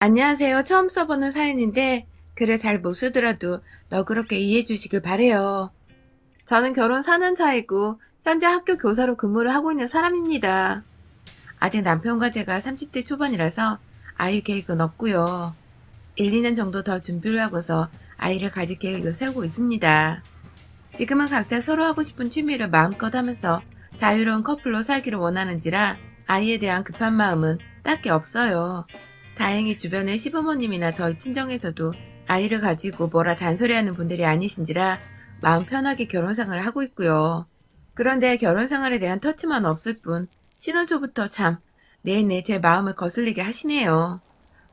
안녕하세요. 처음 써보는 사연인데 글을 잘 못 쓰더라도 너그럽게 이해해 주시길 바래요. 저는 결혼 4년 차이고 현재 학교 교사로 근무를 하고 있는 사람입니다. 아직 남편과 제가 30대 초반이라서 아이 계획은 없고요. 1, 2년 정도 더 준비를 하고서 아이를 가질 계획을 세우고 있습니다. 지금은 각자 서로 하고 싶은 취미를 마음껏 하면서 자유로운 커플로 살기를 원하는지라 아이에 대한 급한 마음은 딱히 없어요. 다행히 주변의 시부모님이나 저희 친정에서도 아이를 가지고 뭐라 잔소리하는 분들이 아니신지라 마음 편하게 결혼 생활을 하고 있고요. 그런데 결혼 생활에 대한 터치만 없을 뿐 신혼 초부터 참 내내 제 마음을 거슬리게 하시네요.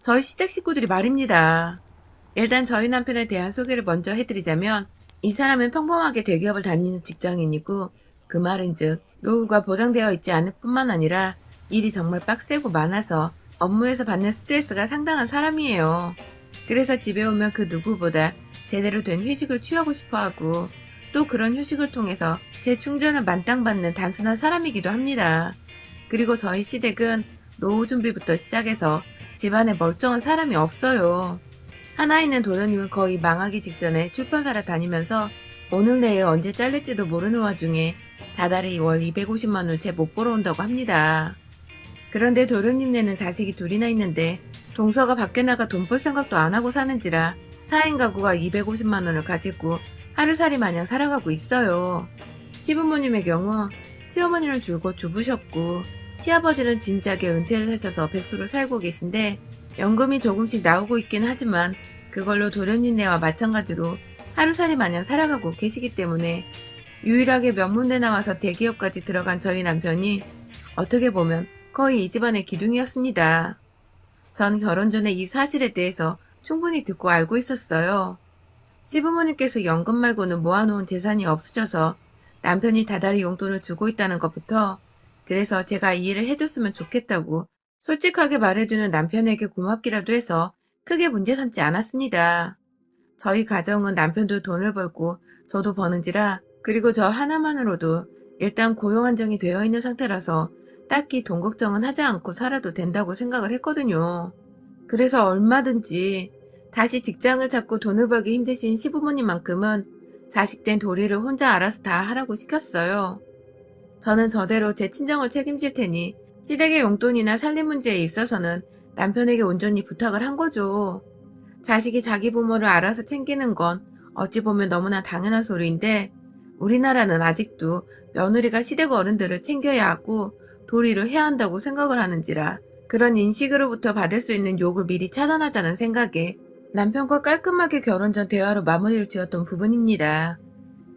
저희 시댁 식구들이 말입니다. 일단 저희 남편에 대한 소개를 먼저 해드리자면 이 사람은 평범하게 대기업을 다니는 직장인이고 그 말은즉 노후가 보장되어 있지 않을 뿐만 아니라 일이 정말 빡세고 많아서 업무에서 받는 스트레스가 상당한 사람이에요. 그래서 집에 오면 그 누구보다 제대로 된 휴식을 취하고 싶어하고 또 그런 휴식을 통해서 재충전을 만땅 받는 단순한 사람이기도 합니다. 그리고 저희 시댁은 노후 준비부터 시작해서 집안에 멀쩡한 사람이 없어요. 하나 있는 도련님은 거의 망하기 직전에 출판사를 다니면서 오늘 내일 언제 잘릴지도 모르는 와중에 다달이 월 250만 원을 제 못 벌어온다고 합니다. 그런데 도련님네는 자식이 둘이나 있는데 동서가 밖에 나가 돈 벌 생각도 안 하고 사는지라 4인 가구가 250만 원을 가지고 하루살이 마냥 살아가고 있어요. 시부모님의 경우 시어머니는 줄곧 주부셨고 시아버지는 진작에 은퇴를 하셔서 백수로 살고 계신데 연금이 조금씩 나오고 있긴 하지만 그걸로 도련님네와 마찬가지로 하루살이 마냥 살아가고 계시기 때문에 유일하게 명문대 나와서 대기업까지 들어간 저희 남편이 어떻게 보면 거의 이 집안의 기둥이었습니다. 전 결혼 전에 이 사실에 대해서 충분히 듣고 알고 있었어요. 시부모님께서 연금 말고는 모아놓은 재산이 없으셔서 남편이 다달이 용돈을 주고 있다는 것부터 그래서 제가 이해를 해줬으면 좋겠다고 솔직하게 말해주는 남편에게 고맙기라도 해서 크게 문제 삼지 않았습니다. 저희 가정은 남편도 돈을 벌고 저도 버는지라 그리고 저 하나만으로도 일단 고용 안정이 되어 있는 상태라서 딱히 돈 걱정은 하지 않고 살아도 된다고 생각을 했거든요. 그래서 얼마든지 다시 직장을 찾고 돈을 벌기 힘드신 시부모님만큼은 자식된 도리를 혼자 알아서 다 하라고 시켰어요. 저는 저대로 제 친정을 책임질 테니 시댁의 용돈이나 살림 문제에 있어서는 남편에게 온전히 부탁을 한 거죠. 자식이 자기 부모를 알아서 챙기는 건 어찌 보면 너무나 당연한 소리인데 우리나라는 아직도 며느리가 시댁 어른들을 챙겨야 하고 도리를 해야 한다고 생각을 하는지라 그런 인식으로부터 받을 수 있는 욕을 미리 차단하자는 생각에 남편과 깔끔하게 결혼 전 대화로 마무리를 지었던 부분입니다.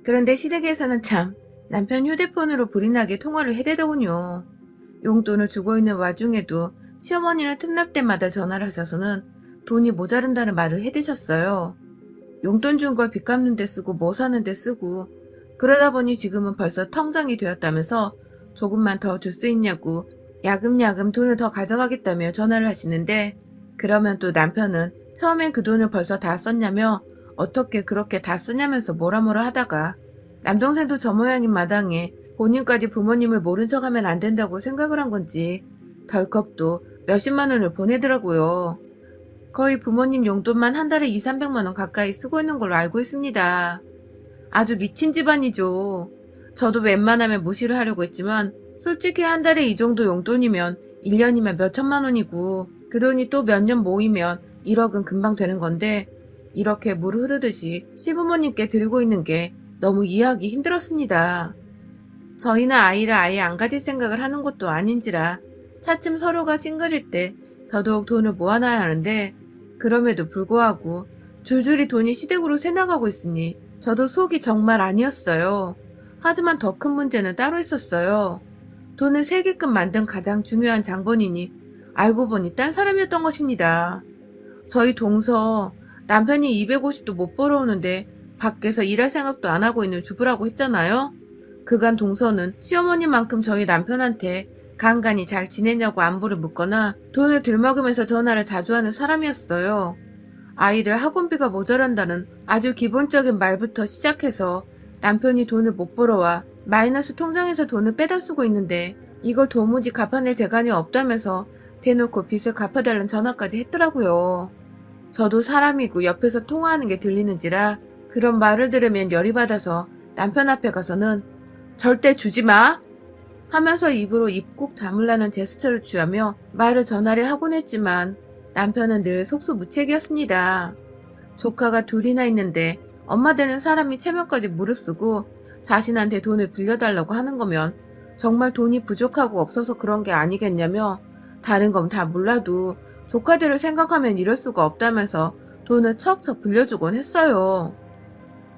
그런데 시댁에서는 참 남편 휴대폰으로 불이 나게 통화를 해대더군요. 용돈을 주고 있는 와중에도 시어머니는 틈날 때마다 전화를 하셔서는 돈이 모자른다는 말을 해대셨어요. 용돈 준 걸 빚 갚는 데 쓰고 뭐 사는 데 쓰고 그러다 보니 지금은 벌써 텅장이 되었다면서 조금만 더 줄 수 있냐고 야금야금 돈을 더 가져가겠다며 전화를 하시는데 그러면 또 남편은 처음엔 그 돈을 벌써 다 썼냐며 어떻게 그렇게 다 쓰냐면서 뭐라 하다가 남동생도 저 모양인 마당에 본인까지 부모님을 모른 척하면 안 된다고 생각을 한 건지 덜컥 또 몇십만 원을 보내더라고요. 거의 부모님 용돈만 한 달에 2, 300만 원 가까이 쓰고 있는 걸로 알고 있습니다. 아주 미친 집안이죠. 저도 웬만하면 무시를 하려고 했지만 솔직히 한 달에 이 정도 용돈이면 1년이면 몇 천만 원이고 그 돈이 또 몇 년 모이면 1억은 금방 되는 건데 이렇게 물 흐르듯이 시부모님께 드리고 있는 게 너무 이해하기 힘들었습니다. 저희는 아이를 아예 안 가질 생각을 하는 것도 아닌지라 차츰 서로가 찡그릴 때 더더욱 돈을 모아놔야 하는데 그럼에도 불구하고 줄줄이 돈이 시댁으로 새나가고 있으니 저도 속이 정말 아니었어요. 하지만 더 큰 문제는 따로 있었어요. 돈을 세게끔 만든 가장 중요한 장본인이 알고 보니 딴 사람이었던 것입니다. 저희 동서 남편이 250도 못 벌어오는데 밖에서 일할 생각도 안 하고 있는 주부라고 했잖아요. 그간 동서는 시어머니만큼 저희 남편한테 간간히 잘 지내냐고 안부를 묻거나 돈을 들먹으면서 전화를 자주 하는 사람이었어요. 아이들 학원비가 모자란다는 아주 기본적인 말부터 시작해서 남편이 돈을 못 벌어와 마이너스 통장에서 돈을 빼다 쓰고 있는데 이걸 도무지 갚아낼 재간이 없다면서 대놓고 빚을 갚아달라는 전화까지 했더라고요. 저도 사람이고 옆에서 통화하는 게 들리는지라 그런 말을 들으면 열이 받아서 남편 앞에 가서는 절대 주지 마! 하면서 입으로 입 꼭 다물라는 제스처를 취하며 말을 전하려 하곤 했지만 남편은 늘 속수무책이었습니다. 조카가 둘이나 있는데 엄마 되는 사람이 체면까지 무릅쓰고 자신한테 돈을 빌려달라고 하는 거면 정말 돈이 부족하고 없어서 그런 게 아니겠냐며 다른 건 다 몰라도 조카들을 생각하면 이럴 수가 없다면서 돈을 척척 빌려주곤 했어요.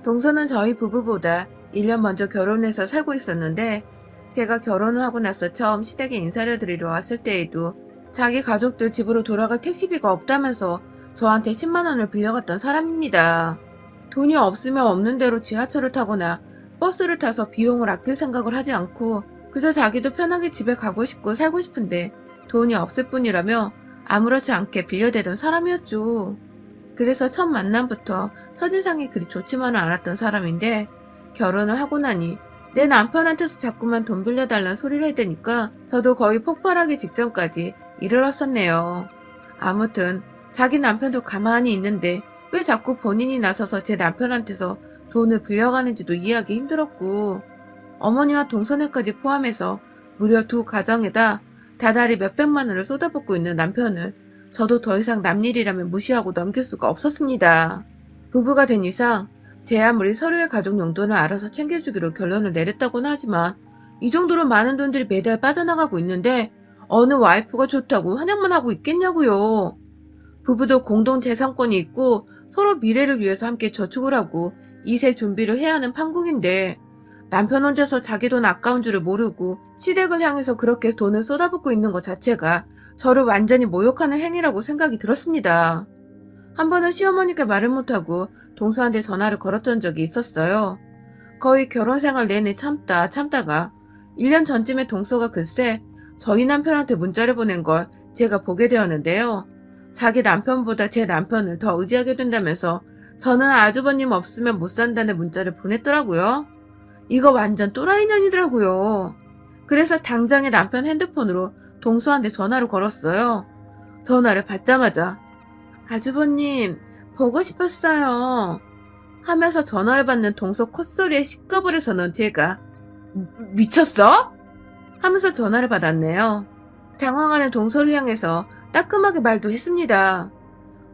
동서는 저희 부부보다 1년 먼저 결혼해서 살고 있었는데 제가 결혼을 하고 나서 처음 시댁에 인사를 드리러 왔을 때에도 자기 가족들 집으로 돌아갈 택시비가 없다면서 저한테 10만 원을 빌려갔던 사람입니다. 돈이 없으면 없는 대로 지하철을 타거나 버스를 타서 비용을 아낄 생각을 하지 않고 그저 자기도 편하게 집에 가고 싶고 살고 싶은데 돈이 없을 뿐이라며 아무렇지 않게 빌려대던 사람이었죠. 그래서 첫 만남부터 첫인상이 그리 좋지만은 않았던 사람인데 결혼을 하고 나니 내 남편한테서 자꾸만 돈 빌려달라는 소리를 해대니까 저도 거의 폭발하기 직전까지 이르렀었네요. 아무튼 자기 남편도 가만히 있는데 왜 자꾸 본인이 나서서 제 남편한테서 돈을 빌려가는지도 이해하기 힘들었고 어머니와 동서네까지 포함해서 무려 두 가정에다 다달이 몇백만 원을 쏟아붓고 있는 남편을 저도 더 이상 남일이라면 무시하고 넘길 수가 없었습니다. 부부가 된 이상 제 아무리 서로의 가족 용돈을 알아서 챙겨주기로 결론을 내렸다고는 하지만 이 정도로 많은 돈들이 매달 빠져나가고 있는데 어느 와이프가 좋다고 환영만 하고 있겠냐고요. 부부도 공동 재산권이 있고 서로 미래를 위해서 함께 저축을 하고 2세 준비를 해야 하는 판국인데 남편 혼자서 자기 돈 아까운 줄을 모르고 시댁을 향해서 그렇게 돈을 쏟아붓고 있는 것 자체가 저를 완전히 모욕하는 행위라고 생각이 들었습니다. 한 번은 시어머니께 말을 못하고 동서한테 전화를 걸었던 적이 있었어요. 거의 결혼생활 내내 참다가 1년 전쯤에 동서가 글쎄 저희 남편한테 문자를 보낸 걸 제가 보게 되었는데요. 자기 남편보다 제 남편을 더 의지하게 된다면서 저는 아주버님 없으면 못 산다는 문자를 보냈더라고요. 이거 완전 또라이 년이더라고요. 그래서 당장에 남편 핸드폰으로 동서한테 전화를 걸었어요. 전화를 받자마자 아주버님 보고 싶었어요 하면서 전화를 받는 동서 콧소리에 시꺼버려서는 제가 미쳤어? 하면서 전화를 받았네요. 당황하는 동서를 향해서 따끔하게 말도 했습니다.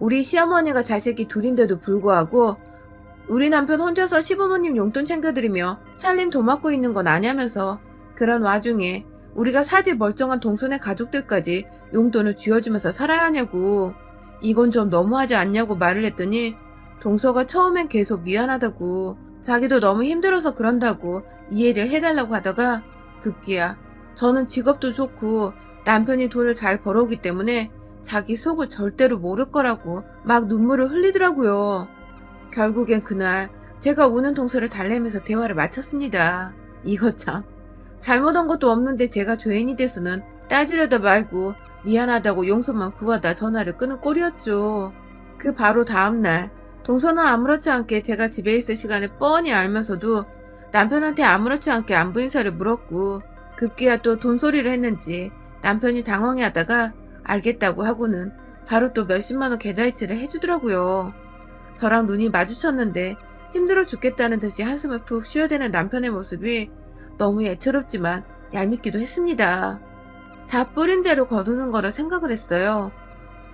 우리 시어머니가 자식이 둘인데도 불구하고 우리 남편 혼자서 시부모님 용돈 챙겨드리며 살림 도맡고 있는 건 아냐면서 그런 와중에 우리가 사지 멀쩡한 동서네 가족들까지 용돈을 쥐어주면서 살아야 하냐고 이건 좀 너무하지 않냐고 말을 했더니 동서가 처음엔 계속 미안하다고 자기도 너무 힘들어서 그런다고 이해를 해달라고 하다가 급기야 저는 직업도 좋고 남편이 돈을 잘 벌어오기 때문에 자기 속을 절대로 모를 거라고 막 눈물을 흘리더라고요. 결국엔 그날 제가 우는 동서를 달래면서 대화를 마쳤습니다. 이거 참 잘못한 것도 없는데 제가 죄인이 돼서는 따지려다 말고 미안하다고 용서만 구하다 전화를 끊은 꼴이었죠. 그 바로 다음날 동서는 아무렇지 않게 제가 집에 있을 시간을 뻔히 알면서도 남편한테 아무렇지 않게 안부 인사를 물었고 급기야 또 돈소리를 했는지 남편이 당황해하다가 알겠다고 하고는 바로 또 몇십만 원 계좌이체를 해주더라고요. 저랑 눈이 마주쳤는데 힘들어 죽겠다는 듯이 한숨을 푹 쉬어대는 남편의 모습이 너무 애처롭지만 얄밉기도 했습니다. 다 뿌린 대로 거두는 거라 생각을 했어요.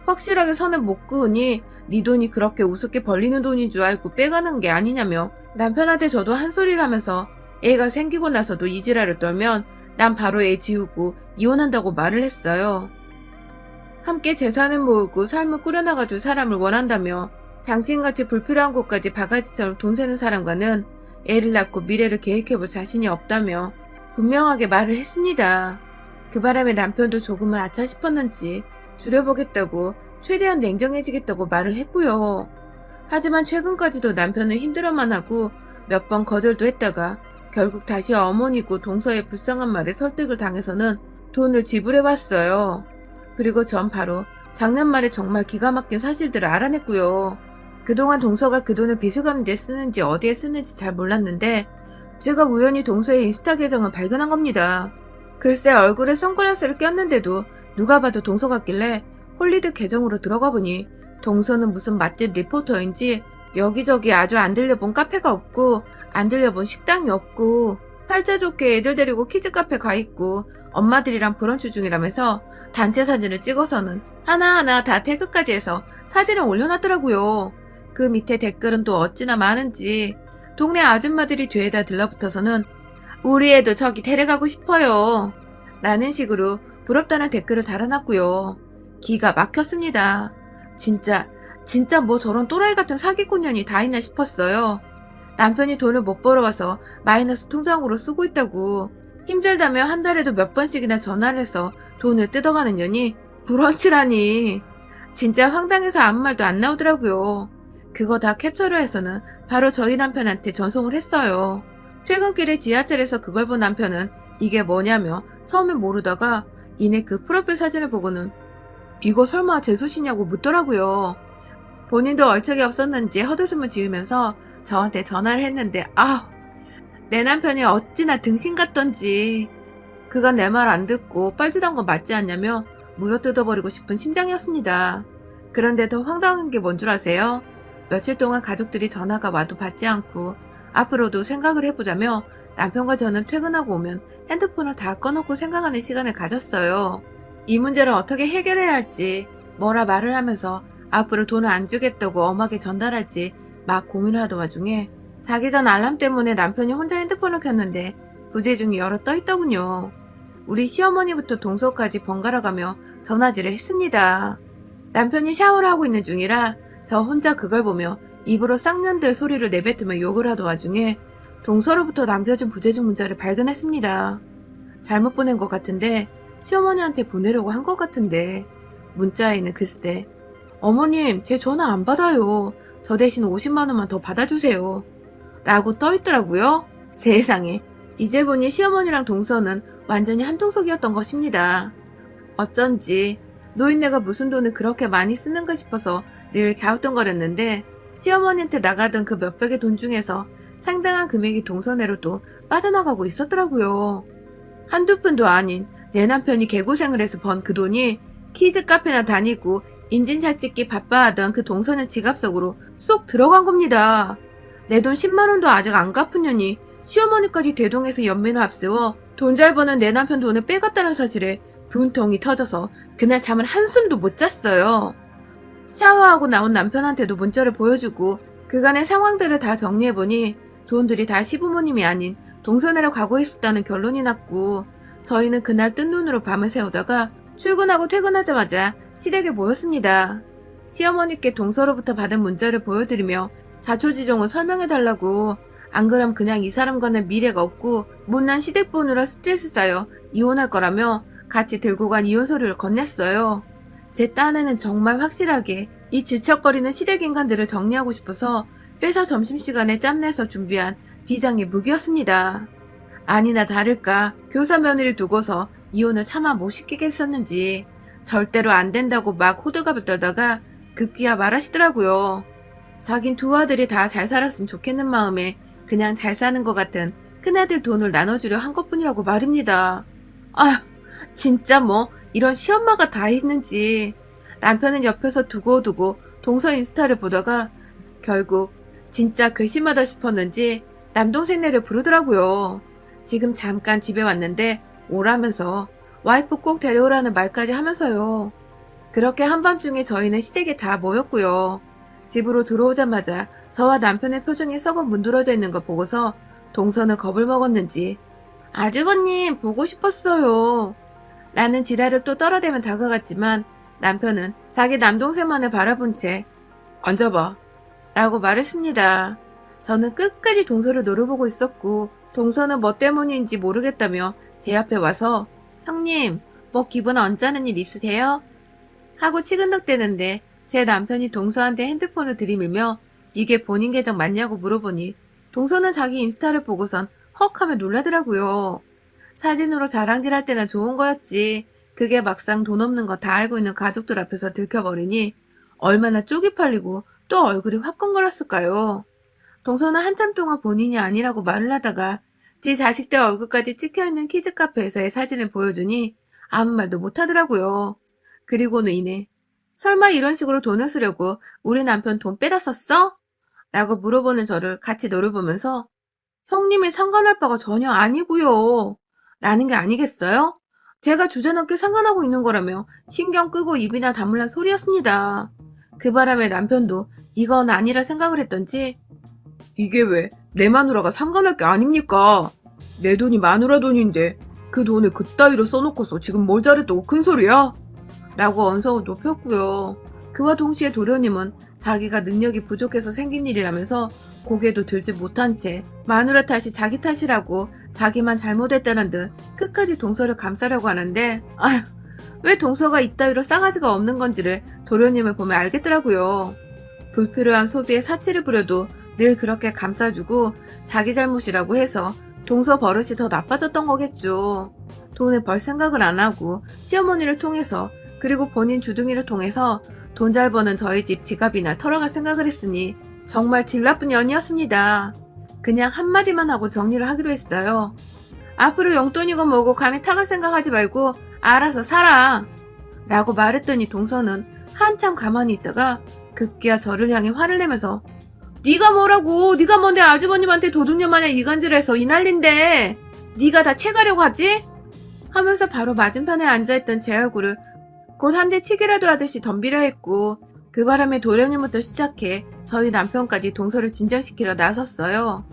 확실하게 선을 못 그으니 네 돈이 그렇게 우습게 벌리는 돈인 줄 알고 빼가는 게 아니냐며 남편한테 저도 한 소리를 하면서 애가 생기고 나서도 이 지랄을 떨면 난 바로 애 지우고 이혼한다고 말을 했어요. 함께 재산을 모으고 삶을 꾸려나가줄 사람을 원한다며 당신같이 불필요한 곳까지 바가지처럼 돈 세는 사람과는 애를 낳고 미래를 계획해볼 자신이 없다며 분명하게 말을 했습니다. 그 바람에 남편도 조금은 아차 싶었는지 줄여보겠다고 최대한 냉정해지겠다고 말을 했고요. 하지만 최근까지도 남편은 힘들어만 하고 몇 번 거절도 했다가 결국 다시 어머니고 동서의 불쌍한 말에 설득을 당해서는 돈을 지불해왔어요. 그리고 전 바로 작년 말에 정말 기가 막힌 사실들을 알아냈고요. 그동안 동서가 그 돈을 빚을 갚는 데 쓰는지 어디에 쓰는지 잘 몰랐는데 제가 우연히 동서의 인스타 계정을 발견한 겁니다. 글쎄 얼굴에 선글라스를 꼈는데도 누가 봐도 동서 같길래 홀리드 계정으로 들어가 보니 동서는 무슨 맛집 리포터인지 여기저기 아주 안 들려본 카페가 없고 안 들려본 식당이 없고 팔자 좋게 애들 데리고 키즈 카페 가 있고 엄마들이랑 브런치 중이라면서 단체 사진을 찍어서는 하나하나 다 태그까지 해서 사진을 올려놨더라고요. 그 밑에 댓글은 또 어찌나 많은지 동네 아줌마들이 뒤에다 들러붙어서는 우리 애도 저기 데려가고 싶어요 라는 식으로 부럽다는 댓글을 달아놨고요. 기가 막혔습니다. 진짜 뭐 저런 또라이 같은 사기꾼년이 다 있나 싶었어요. 남편이 돈을 못 벌어와서 마이너스 통장으로 쓰고 있다고 힘들다며 한 달에도 몇 번씩이나 전화를 해서 돈을 뜯어가는 년이 브런치라니. 진짜 황당해서 아무 말도 안 나오더라고요. 그거 다 캡처를 해서는 바로 저희 남편한테 전송을 했어요. 퇴근길에 지하철에서 그걸 본 남편은 이게 뭐냐며 처음엔 모르다가 이내 그 프로필 사진을 보고는 이거 설마 재수씨냐고 묻더라고요. 본인도 얼척이 없었는지 헛웃음을 지으면서 저한테 전화를 했는데 내 남편이 어찌나 등신 같던지 그간 내 말 안 듣고 뻘짓한 거 맞지 않냐며 물어뜯어버리고 싶은 심장이었습니다. 그런데 더 황당한 게 뭔 줄 아세요? 며칠 동안 가족들이 전화가 와도 받지 않고 앞으로도 생각을 해보자며 남편과 저는 퇴근하고 오면 핸드폰을 다 꺼놓고 생각하는 시간을 가졌어요. 이 문제를 어떻게 해결해야 할지 뭐라 말을 하면서 앞으로 돈을 안 주겠다고 엄하게 전달할지 막 고민을 하던 와중에 자기 전 알람 때문에 남편이 혼자 핸드폰을 켰는데 부재중이 여러 떠있더군요. 우리 시어머니부터 동서까지 번갈아가며 전화질을 했습니다. 남편이 샤워를 하고 있는 중이라 저 혼자 그걸 보며 입으로 쌍년들 소리를 내뱉으며 욕을 하던 와중에 동서로부터 남겨진 부재중 문자를 발견했습니다. 잘못 보낸 것 같은데 시어머니한테 보내려고 한 것 같은데 문자에는 글쎄 어머님 제 전화 안 받아요. 저 대신 50만 원만 더 받아주세요. 라고 떠있더라고요. 세상에. 이제 보니 시어머니랑 동서는 완전히 한통속이었던 것입니다. 어쩐지 노인네가 무슨 돈을 그렇게 많이 쓰는가 싶어서 늘 갸우뚱거렸는데 시어머니한테 나가던 그 몇백의 돈 중에서 상당한 금액이 동서내로도 빠져나가고 있었더라고요. 한두 푼도 아닌 내 남편이 개고생을 해서 번 그 돈이 키즈 카페나 다니고 인증샷 찍기 바빠하던 그 동서는 지갑 속으로 쏙 들어간 겁니다. 내 돈 10만 원도 아직 안 갚은 년이 시어머니까지 대동해서 연민을 앞세워 돈 잘 버는 내 남편 돈을 빼갔다는 사실에 분통이 터져서 그날 잠을 한숨도 못 잤어요. 샤워하고 나온 남편한테도 문자를 보여주고 그간의 상황들을 다 정리해보니 돈들이 다 시부모님이 아닌 동서내로 가고 있었다는 결론이 났고 저희는 그날 뜬 눈으로 밤을 새우다가 출근하고 퇴근하자마자 시댁에 모였습니다. 시어머니께 동서로부터 받은 문자를 보여드리며 자초지종을 설명해달라고 안 그럼 그냥 이 사람과는 미래가 없고 못난 시댁 보느라 스트레스 쌓여 이혼할 거라며 같이 들고 간 이혼 서류를 건넸어요. 제 딴에는 정말 확실하게 이 질척거리는 시댁 인간들을 정리하고 싶어서 회사 점심시간에 짬내서 준비한 비장의 무기였습니다. 아니나 다를까 교사 며느리 두고서 이혼을 차마 못 시키겠었는지 절대로 안 된다고 막 호들갑을 떨다가 급기야 말하시더라고요. 자긴 두 아들이 다 잘 살았으면 좋겠는 마음에 그냥 잘 사는 것 같은 큰아들 돈을 나눠주려 한 것뿐이라고 말입니다. 아휴 진짜 뭐 이런 시엄마가 다 있는지. 남편은 옆에서 두고두고 동서 인스타를 보다가 결국 진짜 괘씸하다 싶었는지 남동생네를 부르더라고요. 지금 잠깐 집에 왔는데 오라면서 와이프 꼭 데려오라는 말까지 하면서요. 그렇게 한밤중에 저희는 시댁에 다 모였고요. 집으로 들어오자마자 저와 남편의 표정이 썩어 문드러져 있는 거 보고서 동서는 겁을 먹었는지 아주버님 보고 싶었어요 라는 지랄을 또 떨어대며 다가갔지만 남편은 자기 남동생만을 바라본 채 앉아봐 라고 말했습니다. 저는 끝까지 동서를 노려보고 있었고 동서는 뭐 때문인지 모르겠다며 제 앞에 와서 형님 뭐 기분 언짢은 일 있으세요? 하고 치근덕대는데 제 남편이 동서한테 핸드폰을 들이밀며 이게 본인 계정 맞냐고 물어보니 동서는 자기 인스타를 보고선 헉 하며 놀라더라고요. 사진으로 자랑질할 때나 좋은 거였지 그게 막상 돈 없는 거 다 알고 있는 가족들 앞에서 들켜버리니 얼마나 쪽이 팔리고 또 얼굴이 화끈거렸을까요. 동서는 한참 동안 본인이 아니라고 말을 하다가 지 자식들 얼굴까지 찍혀있는 키즈카페에서의 사진을 보여주니 아무 말도 못하더라고요. 그리고는 이내 설마 이런 식으로 돈을 쓰려고 우리 남편 돈 빼다 썼어? 라고 물어보는 저를 같이 노려보면서 형님이 상관할 바가 전혀 아니고요. 라는 게 아니겠어요? 제가 주제넘게 상관하고 있는 거라며 신경 끄고 입이나 다물란 소리였습니다. 그 바람에 남편도 이건 아니라 생각을 했던지 이게 왜 내 마누라가 상관할 게 아닙니까? 내 돈이 마누라 돈인데 그 돈을 그따위로 써놓고서 지금 뭘 잘했다고 큰 소리야? 라고 언성을 높였고요. 그와 동시에 도련님은 자기가 능력이 부족해서 생긴 일이라면서 고개도 들지 못한 채 마누라 탓이 자기 탓이라고 자기만 잘못했다는 듯 끝까지 동서를 감싸려고 하는데 아휴, 왜 동서가 이따위로 싸가지가 없는 건지를 도련님을 보면 알겠더라고요. 불필요한 소비에 사치를 부려도 늘 그렇게 감싸주고 자기 잘못이라고 해서 동서 버릇이 더 나빠졌던 거겠죠. 돈을 벌 생각을 안 하고 시어머니를 통해서 그리고 본인 주둥이를 통해서 돈 잘 버는 저희 집 지갑이나 털어갈 생각을 했으니 정말 질 나쁜 년이었습니다. 그냥 한마디만 하고 정리를 하기로 했어요. 앞으로 용돈이고 뭐고 감히 타갈 생각하지 말고 알아서 살아. 라고 말했더니 동서는 한참 가만히 있다가 급기야 저를 향해 화를 내면서 네가 뭐라고 네가 뭔데 아주버님한테 도둑년 마냥 이간질해서 이 난린데 네가 다 채가려고 하지? 하면서 바로 맞은편에 앉아있던 제 얼굴을 곧 한 대 치기라도 하듯이 덤비려 했고 그 바람에 도련님부터 시작해 저희 남편까지 동서를 진정시키려 나섰어요.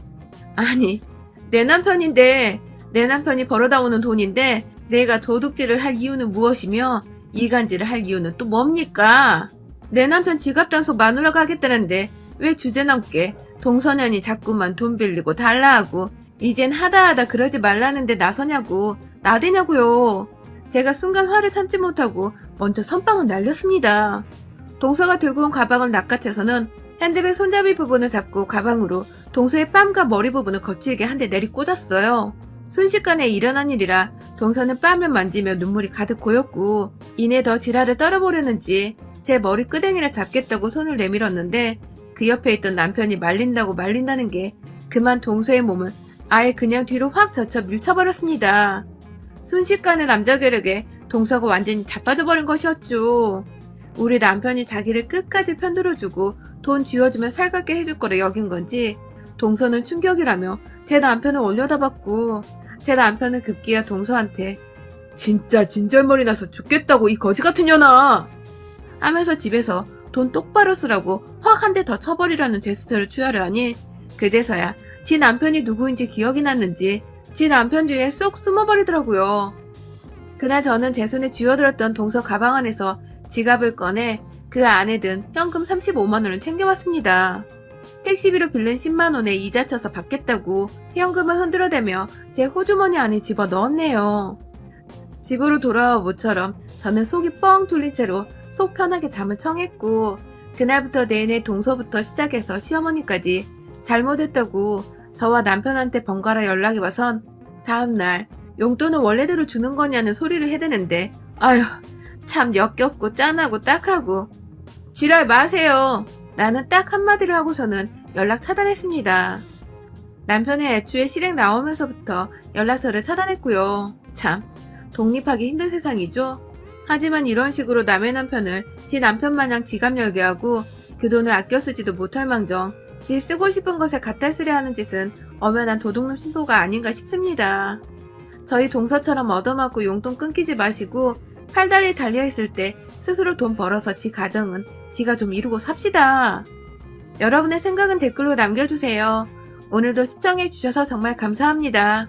아니 내 남편인데 내 남편이 벌어다 오는 돈인데 내가 도둑질을 할 이유는 무엇이며 이간질을 할 이유는 또 뭡니까? 내 남편 지갑 단속 마누라가 하겠다는데 왜 주제넘게 동서년이 자꾸만 돈 빌리고 달라 하고 이젠 하다 그러지 말라는데 나서냐고 나대냐고요. 제가 순간 화를 참지 못하고 먼저 선빵을 날렸습니다. 동서가 들고 온 가방을 낚아채서는 핸드백 손잡이 부분을 잡고 가방으로 동서의 뺨과 머리 부분을 거칠게 한 대 내리꽂았어요. 순식간에 일어난 일이라 동서는 뺨을 만지며 눈물이 가득 고였고 이내 더 지랄을 떨어보려는지 제 머리 끄댕이를 잡겠다고 손을 내밀었는데 그 옆에 있던 남편이 말린다는 게 그만 동서의 몸은 아예 그냥 뒤로 확 젖혀 밀쳐버렸습니다. 순식간에 남자 괴력에 동서가 완전히 자빠져버린 것이었죠. 우리 남편이 자기를 끝까지 편들어주고 돈 쥐어주면 살갑게 해줄 거라 여긴 건지 동서는 충격이라며 제 남편을 올려다봤고 제 남편은 급기야 동서한테 진짜 진절머리 나서 죽겠다고 이 거지같은 년아 하면서 집에서 돈 똑바로 쓰라고 확 한 대 더 쳐버리라는 제스처를 취하려 하니 그제서야 지 남편이 누구인지 기억이 났는지 지 남편 뒤에 쏙 숨어버리더라고요. 그날 저는 제 손에 쥐어들었던 동서 가방 안에서 지갑을 꺼내 그 안에 든 현금 35만원을 챙겨왔습니다. 택시비로 빌린 10만원에 이자 쳐서 받겠다고 현금을 흔들어대며 제 호주머니 안에 집어넣었네요. 집으로 돌아와 모처럼 저는 속이 뻥 뚫린 채로 속 편하게 잠을 청했고 그날부터 내내 동서부터 시작해서 시어머니까지 잘못했다고 저와 남편한테 번갈아 연락이 와선 다음날 용돈은 원래대로 주는 거냐는 소리를 해대는데 아휴 참 역겹고 짠하고 딱하고 지랄 마세요. 나는 딱 한마디를 하고서는 연락 차단했습니다. 남편의 애초에 실행 나오면서부터 연락처를 차단했고요. 참 독립하기 힘든 세상이죠. 하지만 이런 식으로 남의 남편을 지 남편 마냥 지갑 열게 하고 그 돈을 아껴 쓰지도 못할 망정 지 쓰고 싶은 것에 갖다 쓰려 하는 짓은 엄연한 도둑놈 신고가 아닌가 싶습니다. 저희 동서처럼 얻어맞고 용돈 끊기지 마시고 팔다리에 달려있을 때 스스로 돈 벌어서 지 가정은 지가 좀 이루고 삽시다. 여러분의 생각은 댓글로 남겨주세요. 오늘도 시청해주셔서 정말 감사합니다.